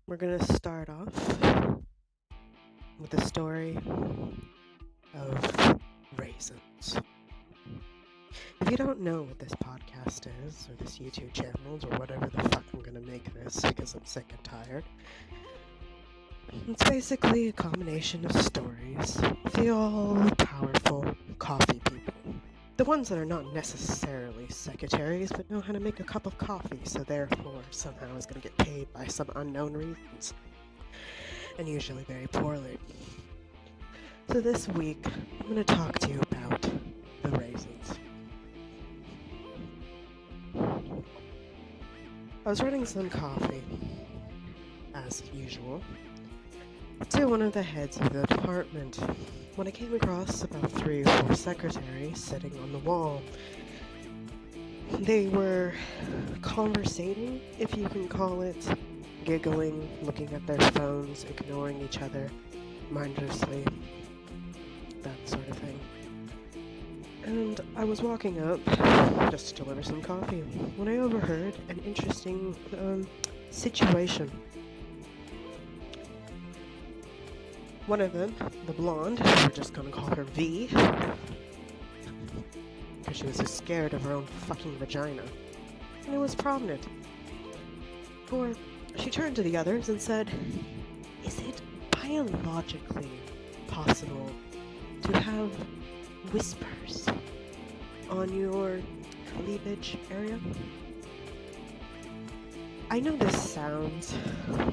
We're gonna start off with the story of raisins. If you don't know what this podcast is, or this YouTube channel, or whatever the fuck I'm gonna make this because I'm sick and tired, it's basically a combination of stories of the all-powerful coffee people. The ones that are not necessarily secretaries, but know how to make a cup of coffee, so therefore somehow is going to get paid by some unknown reasons. And usually very poorly. So this week, I'm going to talk to you about the raisins. I was running some coffee, as usual, to one of the heads of the department, when I came across about 3 or 4 secretaries sitting on the wall. They were conversating, if you can call it, giggling, looking at their phones, ignoring each other mindlessly, that sort of thing. And I was walking up just to deliver some coffee when I overheard an interesting situation. One of them, the blonde, we're just gonna call her V, because she was so scared of her own fucking vagina, and it was prominent. For she turned to the others and said, "Is it biologically possible to have whispers on your cleavage area?" I know this sounds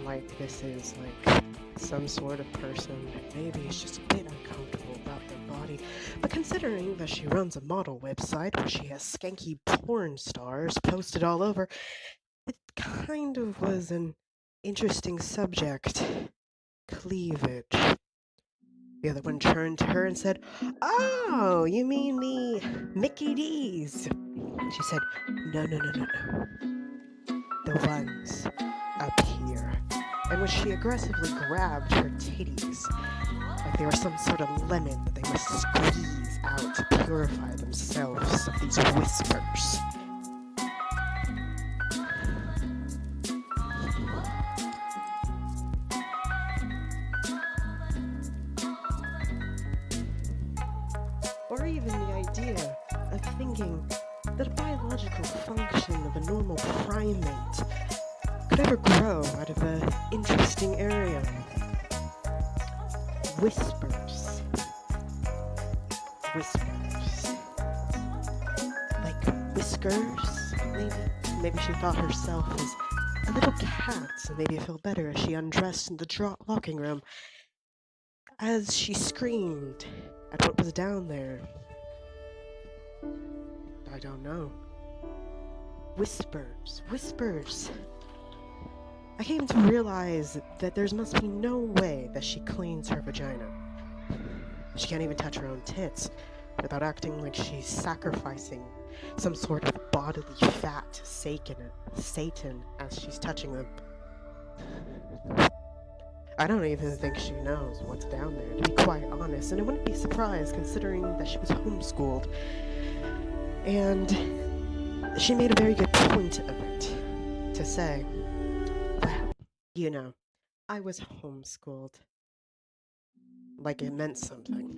like this is like some sort of person that maybe is just a bit uncomfortable about their body, but considering that she runs a model website where she has skanky porn stars posted all over, it kind of was an interesting subject. Cleavage. The other one turned to her and said, "Oh, you mean the Mickey D's?" She said, "No. The ones up here." And when she aggressively grabbed her titties, like they were some sort of lemon that they must squeeze out to purify themselves of these whispers. Or even the idea of thinking that a biological function of a normal primate could ever grow out of an interesting area. Whispers. Like whiskers, maybe? Maybe she thought herself as a little cat, so maybe it felt better as she undressed in the locking room, as she screamed at what was down there. I don't know. Whispers. I came to realize that there must be no way that she cleans her vagina. She can't even touch her own tits without acting like she's sacrificing some sort of bodily fat to Satan as she's touching them. I don't even think she knows what's down there, to be quite honest, and I wouldn't be surprised considering that she was homeschooled. And she made a very good point of it, to say, "Well, you know, I was homeschooled." Like it meant something.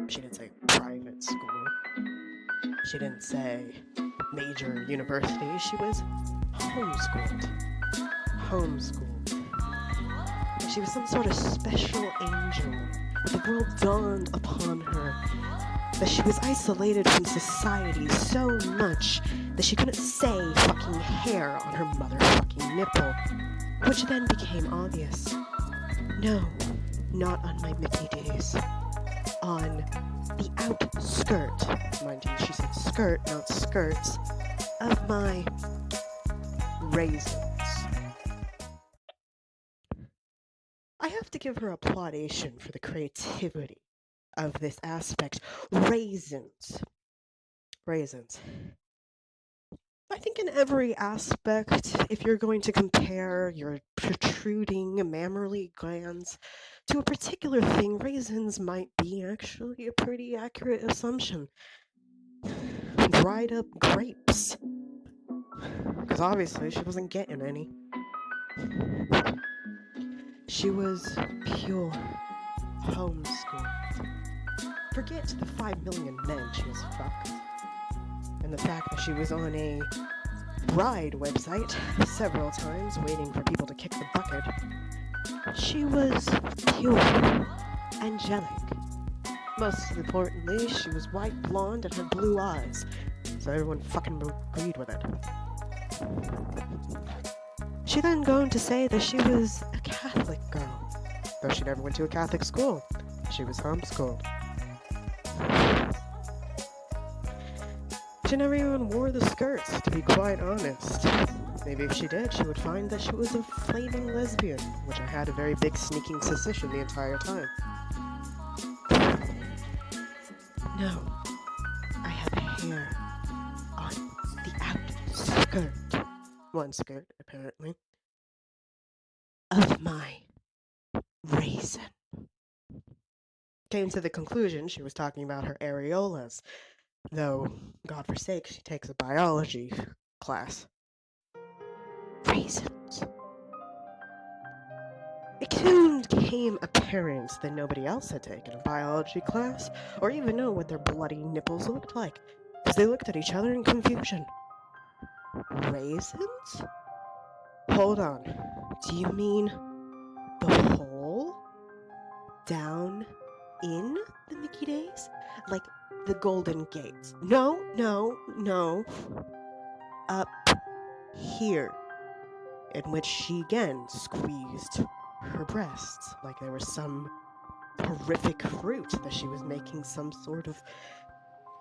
She didn't say private school. She didn't say major university. She was homeschooled. And she was some sort of special angel. The world dawned upon her that she was isolated from society so much that she couldn't say fucking hair on her motherfucking nipple, which then became obvious. No, not on my Mickey D's. On the outskirt, mind you, she said skirt, not skirts, of my raisins. I have to give her a plaudation for the creativity of this aspect. Raisins. I think in every aspect, if you're going to compare your protruding mammary glands to a particular thing, raisins might be actually a pretty accurate assumption. Dried up grapes. Because obviously she wasn't getting any. She was pure homeschool. Forget the 5 million men she has fucked, and the fact that she was on a bride website several times waiting for people to kick the bucket. She was pure, angelic. Most importantly, she was white, blonde, and had blue eyes, so everyone fucking agreed with it. She then go on to say that she was a Catholic girl, though she never went to a Catholic school. She was homeschooled. She never even wore the skirts, to be quite honest. Maybe if she did, she would find that she was a flaming lesbian, which I had a very big sneaking suspicion the entire time. No, I have hair on the outer skirt. One skirt, apparently. Of my raisin. Came to the conclusion she was talking about her areolas, though, God forsake, she takes a biology class. Raisins. It soon became apparent that nobody else had taken a biology class, or even know what their bloody nipples looked like, because they looked at each other in confusion. Raisins? Hold on. Do you mean the hole? Down in the Mickey Days? Like the Golden Gates? No. Up here. In which she again squeezed her breasts like there was some horrific fruit that she was making some sort of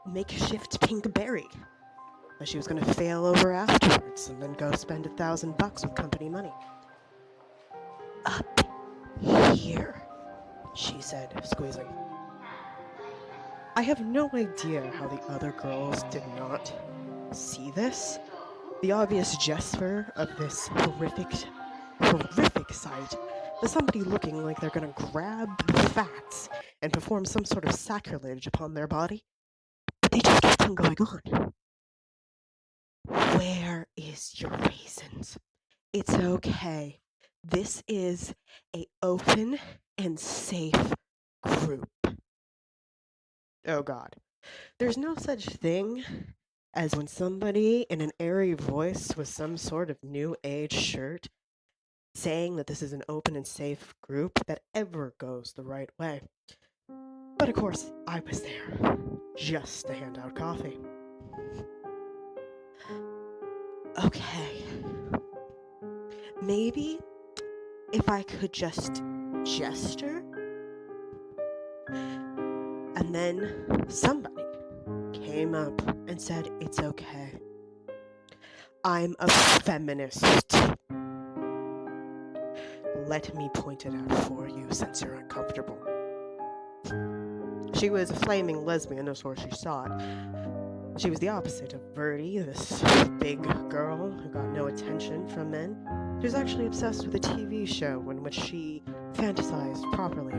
makeshift pink berry that she was going to fail over afterwards and then go spend $1,000 with company money. Up here, she said, squeezing. I have no idea how the other girls did not see this. The obvious gesture of this horrific sight is somebody looking like they're gonna grab fats and perform some sort of sacrilege upon their body, but they just kept on going on. Where is your raisins? It's okay. This is a open and safe group. Oh God. There's no such thing as when somebody in an airy voice with some sort of new age shirt saying that this is an open and safe group that ever goes the right way. But of course, I was there just to hand out coffee. Okay. Maybe if I could just gesture, and then somebody came up and said, it's okay. I'm a feminist. Let me point it out for you since you're uncomfortable. She was a flaming lesbian as far as she saw it. She was the opposite of Verdi, this big girl who got no attention from men. She was actually obsessed with a TV show in which she fantasized properly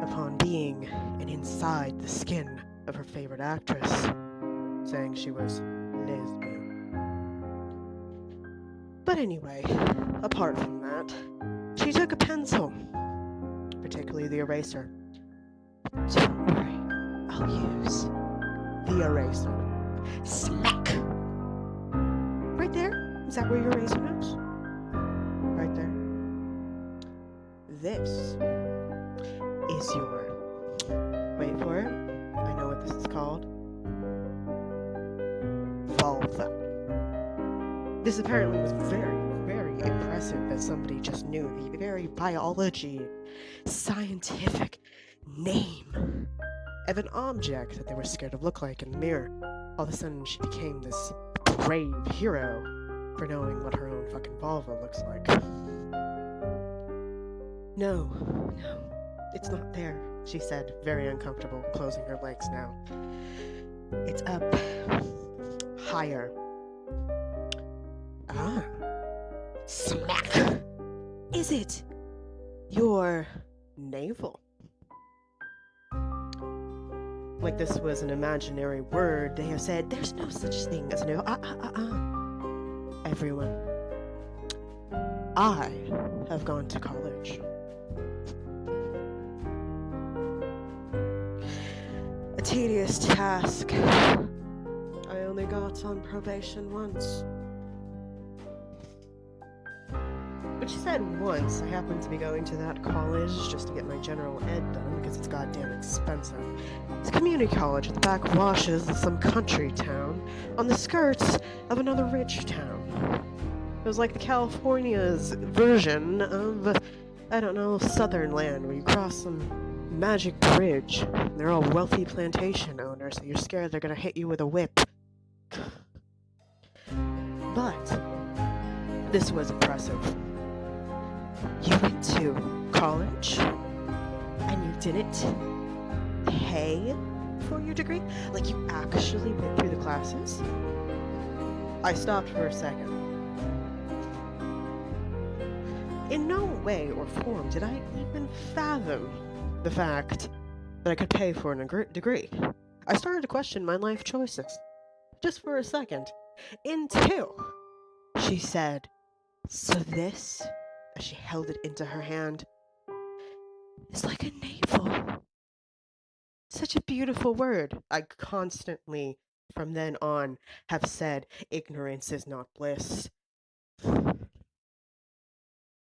upon being an inside the skin of her favorite actress, saying she was lesbian. But anyway, apart from that, she took a pencil, particularly the eraser. Don't worry, I'll use the eraser. Smack! Right there. Is that where your eraser goes? Right there. This is your... Wait for it. I know what this is called. Vulva. This apparently was very, very impressive that somebody just knew the very biology, scientific name of an object that they were scared to look like in the mirror. All of a sudden, she became this brave hero for knowing what her own fucking vulva looks like. No, it's not there, she said, very uncomfortable, closing her legs now. It's up higher. Ah. Smack! Is it your navel? Like this was an imaginary word, they have said, there's no such thing as navel. everyone. I have gone to college. A tedious task. I only got on probation once. But she said once. I happened to be going to that college just to get my general ed done because it's goddamn expensive. It's a community college at the backwashes of some country town on the skirts of another rich town. It was like the California's version of, I don't know, southern land where you cross some magic bridge. And they're all wealthy plantation owners, so you're scared they're gonna hit you with a whip. But this was impressive. You went to college and you didn't pay for your degree? Like you actually went through the classes? I stopped for a second. In no way or form did I even fathom the fact that I could pay for a degree. I started to question my life choices. Just for a second. Until she said, "So this," as she held it into her hand, "is like a navel." Such a beautiful word. I constantly, from then on, have said, ignorance is not bliss.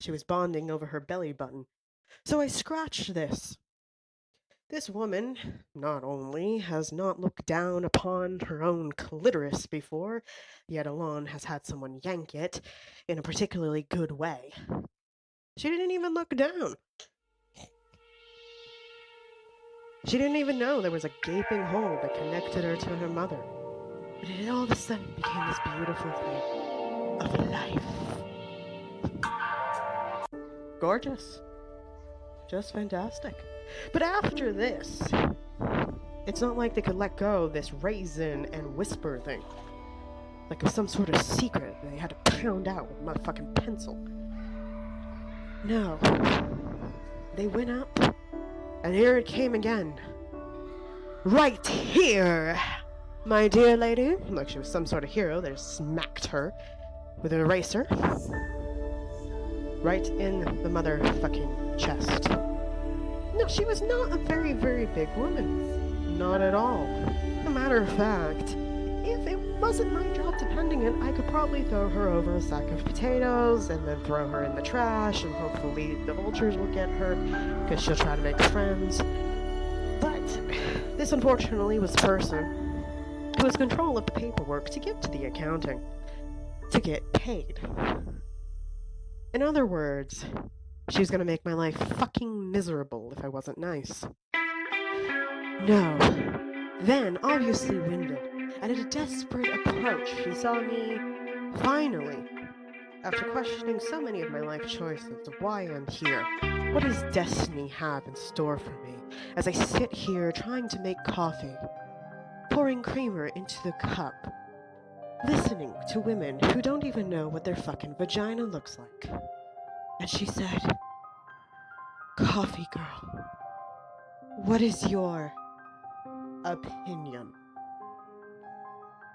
She was bonding over her belly button. So I scratched this. This woman, not only has not looked down upon her own clitoris before, yet alone has had someone yank it in a particularly good way. She didn't even look down. She didn't even know there was a gaping hole that connected her to her mother. But it all of a sudden became this beautiful thing of life. Gorgeous. Just fantastic. But after this, it's not like they could let go of this raisin and whisper thing. Like it was some sort of secret they had to pound out with a motherfucking pencil. No. They went up, and here it came again. Right here, my dear lady. Like she was some sort of hero. They just smacked her with an eraser. Right in the motherfucking chest. No, she was not a very, very big woman. Not at all. As a matter of fact, if it wasn't my job depending it, I could probably throw her over a sack of potatoes and then throw her in the trash and hopefully the vultures will get her because she'll try to make friends. But this unfortunately was the person who has control of the paperwork to give to the accounting to get paid. In other words, she was gonna make my life fucking miserable if I wasn't nice. No. Then, obviously winded, and in a desperate approach, she saw me, finally, after questioning so many of my life choices of why I'm here. What does destiny have in store for me as I sit here trying to make coffee, pouring creamer into the cup, listening to women who don't even know what their fucking vagina looks like. And she said, "Coffee girl, what is your opinion?"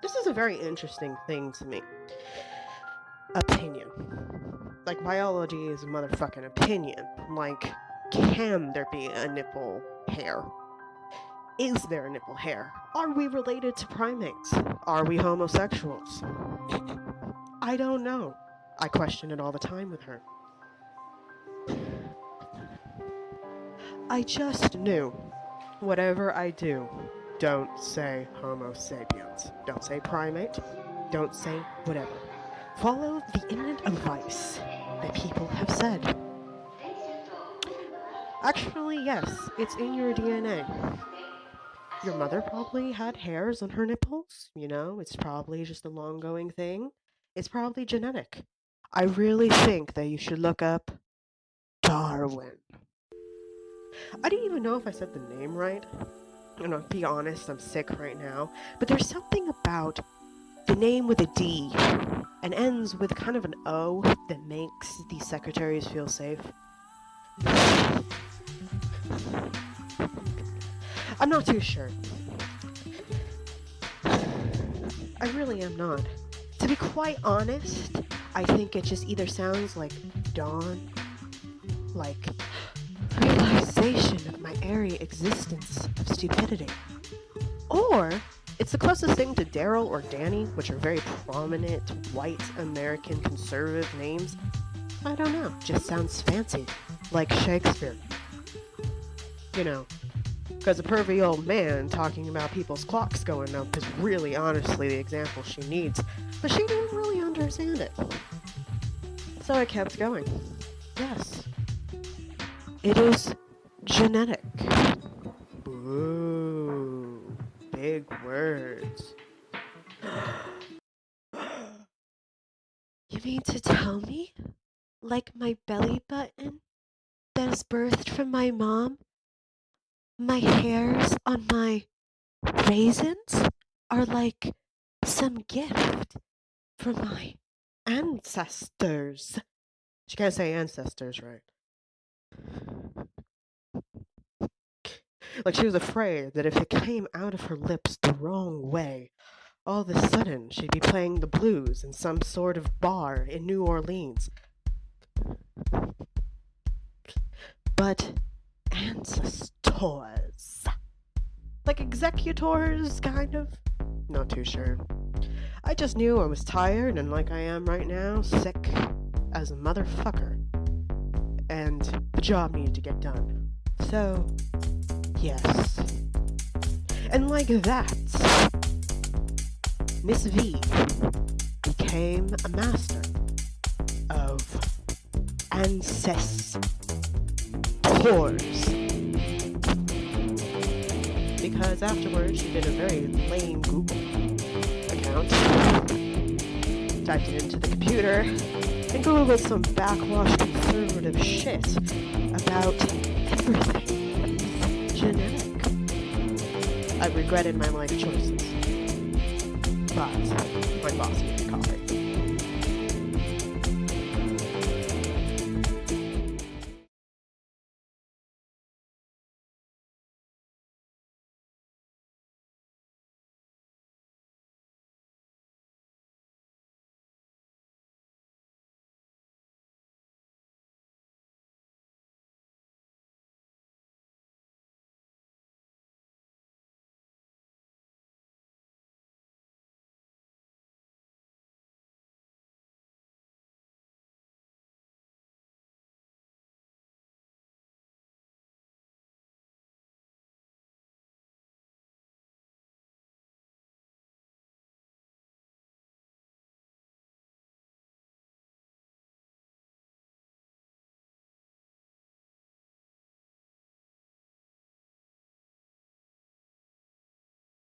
This is a very interesting thing to me. Opinion. Like biology is a motherfucking opinion. Like, can there be a nipple hair? Is there a nipple hair? Are we related to primates? Are we homosexuals? I don't know. I question it all the time with her. I just knew, whatever I do, don't say Homo sapiens. Don't say primate. Don't say whatever. Follow the innate advice that people have said. Actually, yes, it's in your DNA. Your mother probably had hairs on her nipples, you know? It's probably just a long-going thing. It's probably genetic. I really think that you should look up Darwin. I didn't even know if I said the name right. And I'll be honest, I'm sick right now. But there's something about the name with a D and ends with kind of an O that makes these secretaries feel safe. I'm not too sure. I really am not. To be quite honest, I think it just either sounds like dawn, like realization of my airy existence of stupidity, or it's the closest thing to Daryl or Danny, which are very prominent white American conservative names. I don't know, just sounds fancy, like Shakespeare. You know, because a pervy old man talking about people's clocks going up is really honestly the example she needs, but she didn't really understand it. So I kept going. Yes, it is genetic. Ooh, big words. You mean to tell me, like my belly button that is birthed from my mom, my hairs on my raisins are like some gift from my ancestors? She can't say ancestors right. Like she was afraid that if it came out of her lips the wrong way, all of a sudden she'd be playing the blues in some sort of bar in New Orleans. But ancestors. Like executors, kind of? Not too sure. I just knew I was tired and like I am right now, sick as a motherfucker. And the job needed to get done. So, yes. And like that, Miss V became a master of ancestors. Because afterwards she did a very lame Google account, typed it into the computer, and Googled some backwash conservative shit about everything genetic. I regretted my life choices, but my boss did.